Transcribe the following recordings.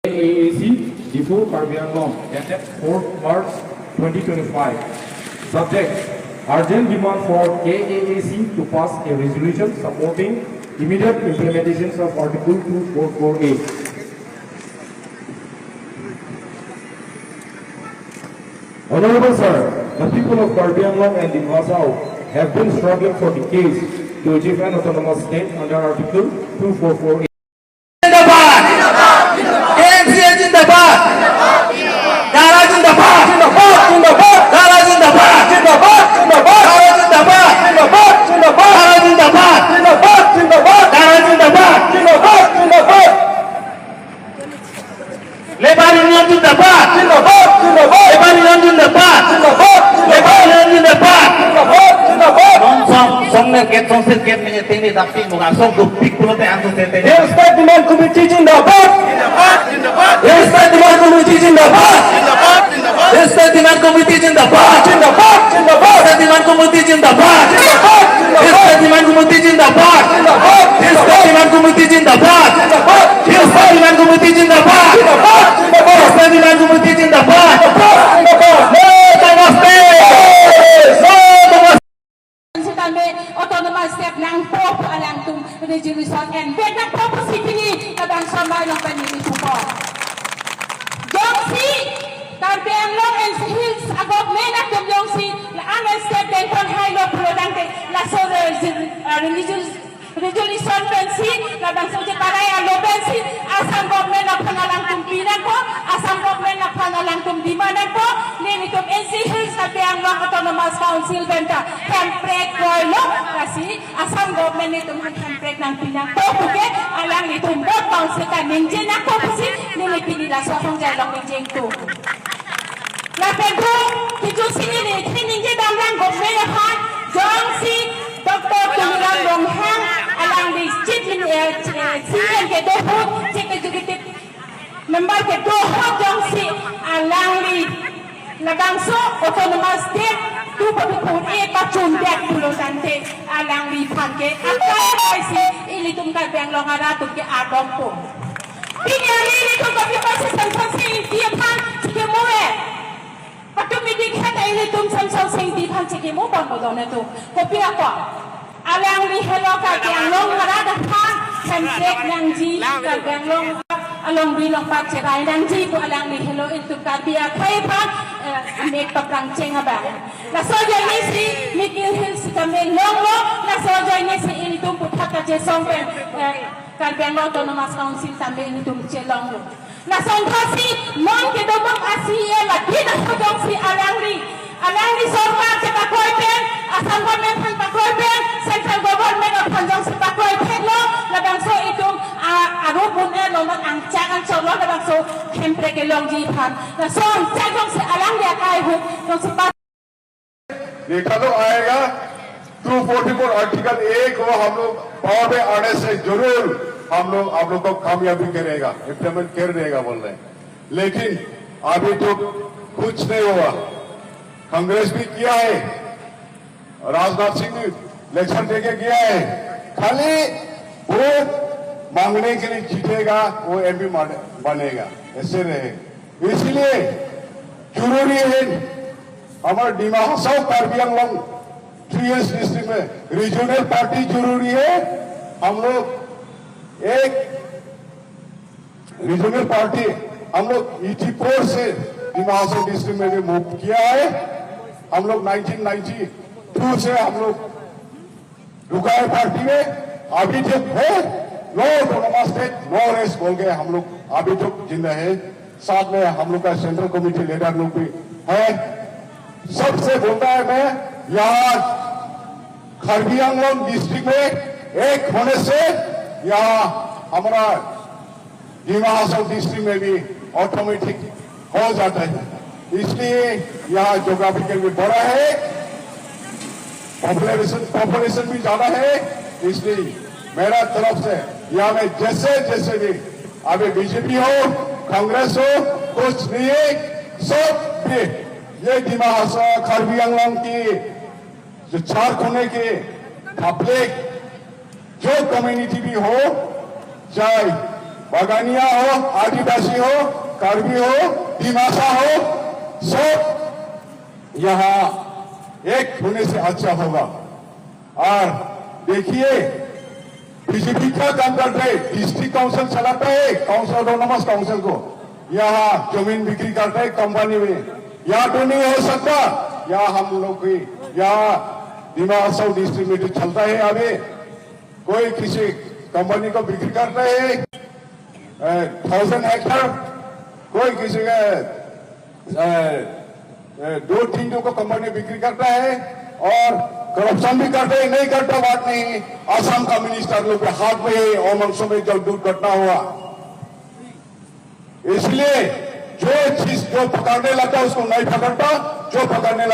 AAC Depot Karbi Anglong dated 4 March 2025. Subject: urgent demand for KAAC to pass a resolution supporting immediate implementation of Article 244A. Honorable Sir, the people of Karbi Anglong and the Masao have been struggling for decades to achieve an autonomous state under Article 244A. Demand Committee Jindabad! Demand Committee Jindabad! Demand Committee Jindabad! Demand Committee Jindabad! Demand Committee Jindabad! Demand Committee Jindabad! Demand Committee Jindabad! Demand Committee Jindabad! Autonomous step ng POP alang tung resolution and bed ng propositi kadang sama ng panini support. Jongsi Karbi Anglong and Hills agog mena tum Jongsi la anan step den kon high law prodante la so resolution pensi kadang soje paraya lo pensi asam government na pangalang tum pinan ko asam government na pangalang tum dimanan ko nini tum NC Hills Karbi Anglong Autonomous Council benta template koilo kasi asam government nito template ng pinang ko buke alang nito bot council ka ninje na ko kasi nini pinila so kung jalong ninje ko la pedro kijun sini ni ninje damlang government na ha jongsi Dr. Tumirang Longhang alang di chief CN ke dohut chief executive member ke dohut jongsi alang di Nagangso autonomous state tu pagpupun pacun dek pulau tante alang lipan ke apa si ini tum Karbi Anglong aratuk ke adompo pinyali ini tum kapi pasal samsung sing dipan cike moe patum midik kata ini tum samsung sing dipan cike moe bon bodone tu kopi apa alang li hello Karbi Anglong aradak pan template nangji Karbi Anglong along bilong pat cerai nangji ko alang li hello itu Karbi akai pan make paprang chenga ba la soja ni si Mikil Hills kami longo la soja ni si ini tum puthata je songpen Karbi Anglong Autonomous Council tambe ini tum chelongo la songkhasi mon ke domong asiye la dina kodong si alangri sorkar se pakoi pen asam government phan pakoi pen central government of panjang se pakoi pen lo la bangso itum arupun lo mat ang changan cholo la bangso kempre ke longji phan la son chagong se alangri akai hu तो देखा तो आएगा 244 article 1 को हम लोग power में आने से जरूर हम लोग को कामयाबी करेगा इम्प्लीमेंट कर देगा बोल रहे हैं लेकिन अभी तो कुछ नहीं हुआ कांग्रेस भी किया है राजनाथ सिंह ने इलेक्शन देके किया है खाली वो मांगने के लिए जीतेगा वो एमपी बनेगा ऐसे रहे इसलिए जरूरी है हमारे डिमा हसाओ कार्बी आंगलोंग 3S डिस्ट्रिक्ट में रीजनल पार्टी जरूरी है हम लोग एक रीजनल पार्टी हम लोग 84 से डिमा हसाओ डिस्ट्रिक्ट में भी मूव किया है हम लोग 1992 से हम लोग रुका है पार्टी में अभी तक है no autonomous state no race बोल के हम लोग अभी तक जिंदा है साथ में हम लोग का सेंट्रल कमेटी लीडर लोग भी है सबसे बोलता है मैं यहाँ कार्बी आंगलोंग डिस्ट्रिक्ट में एक होने से यहाँ हमारा डिमा हसाओ डिस्ट्रिक्ट में भी ऑटोमेटिक हो जाता है इसलिए यहाँ ज्योग्राफिकल भी बड़ा है पॉपुलेशन भी ज्यादा है इसलिए मेरा तरफ से यहाँ में जैसे भी अभी बीजेपी हो कांग्रेस हो कुछ नहीं है सब भी ये डिमा हसाओ कार्बी आंगलोंग की जो 4 कोने के पब्लिक जो कम्युनिटी भी हो चाहे बागानिया हो, आदिवासी हो, कार्बी हो, दिमासा हो, सब यहाँ एक होने से अच्छा होगा। और देखिए बीजेपी क्या काम करते हैं, डिस्ट्रिक्ट काउंसिल चलाता है, काउंसिल ऑटोनोमस काउंसिल को, यहाँ जमीन बिक्री करता है कंपनी में। यहाँ तो नहीं हो सकता, यहाँ हम लोग की यहाँ दिमाग डिस्ट्रिक्ट में चलता है। अभी कोई किसी कंपनी को बिक्री करता है 1000 हेक्टर, कोई किसी का 2-3 को कंपनी बिक्री करता है और करप्शन भी करते हैं। नहीं करता बात नहीं, आसाम का मिनिस्टर लोग के हाथ में है ओमंगसो में जब दुर्घटना हुआ। इसलिए जो चीज जो पकड़ने लगता उसको नहीं पकड़ता, जो पकड़ने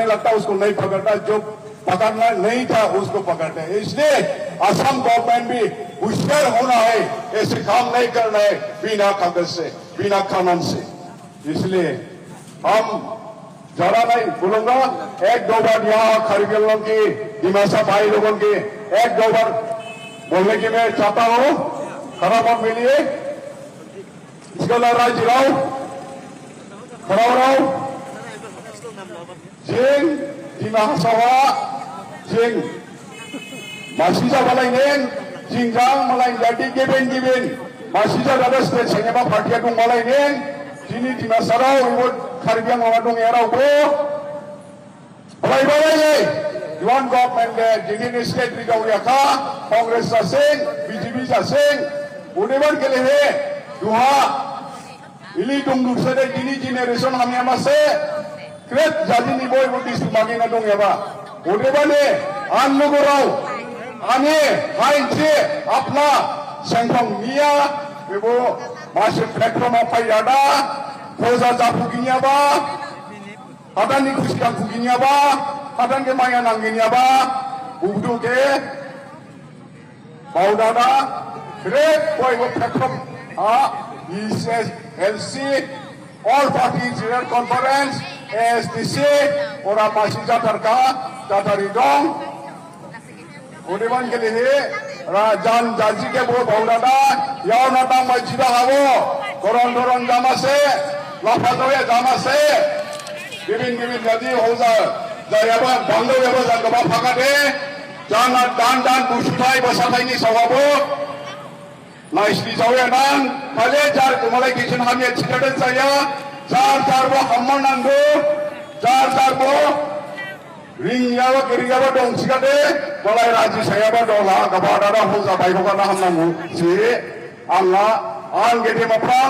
लगता उसको नहीं पकड़ता, जो पकड़ना नहीं था उसको पकड़ते हैं। इसलिए असम गवर्नमेंट भी होशियार होना है, ऐसे काम नहीं करना है बिना कागज से, बिना कानून से। इसलिए हम ज्यादा नहीं बोलूंगा, 1-2 बार यहाँ खरीदे लोगों की, दिमासा भाई लोगों की 1-2 बार बोलने की मैं चाहता हूँ। खराब मत मिलिए, इसको नाराज राव खराब जिंग दिमासावा जिंग मासिजा malainen jingjang malain jadi geben masija ada state sengeba partia dong malainen sini dimasarau ibut karbiang mawadong erau bro balai Yuan government jini state rigauliaka Congress saseng BJP saseng udeban kelehe duha ili tunggu sede jini generation hamnya masih kret jadi ni boy budi sumagi na dong ya ba udebane an lugurau ane hain se apna sengkong nia ibu masih platform apa ada koza japuginya ba hadan ni kushka kuginya ba hadan ke maya nanginya ba udu ke baudada kret boy platform ESLC all parties general conference ASDC और मासिजा तरका तातारी Dong उन्हें के लिए राजान जाजी के वो बहुरादा याव नाटा मस्जिदा हावो कोरोन जामा से लाफादोये जामा से गिविन जाती हो जायाबा बंदो याबा जागबा फाकादे जाना दान बुसुथाई बसाथाइनि सवाबो नाइसली जावे नान खाले जार तुमले किचन हामिया चिटादन saya जार वो हमर नांगो जार वो रिंग यावा करी यावा दong सिकादे बलाय राजी saya बा दोला गबादारा हो जा बाय होगाना हमनांगो से आंगा आं गेदे माफ्रां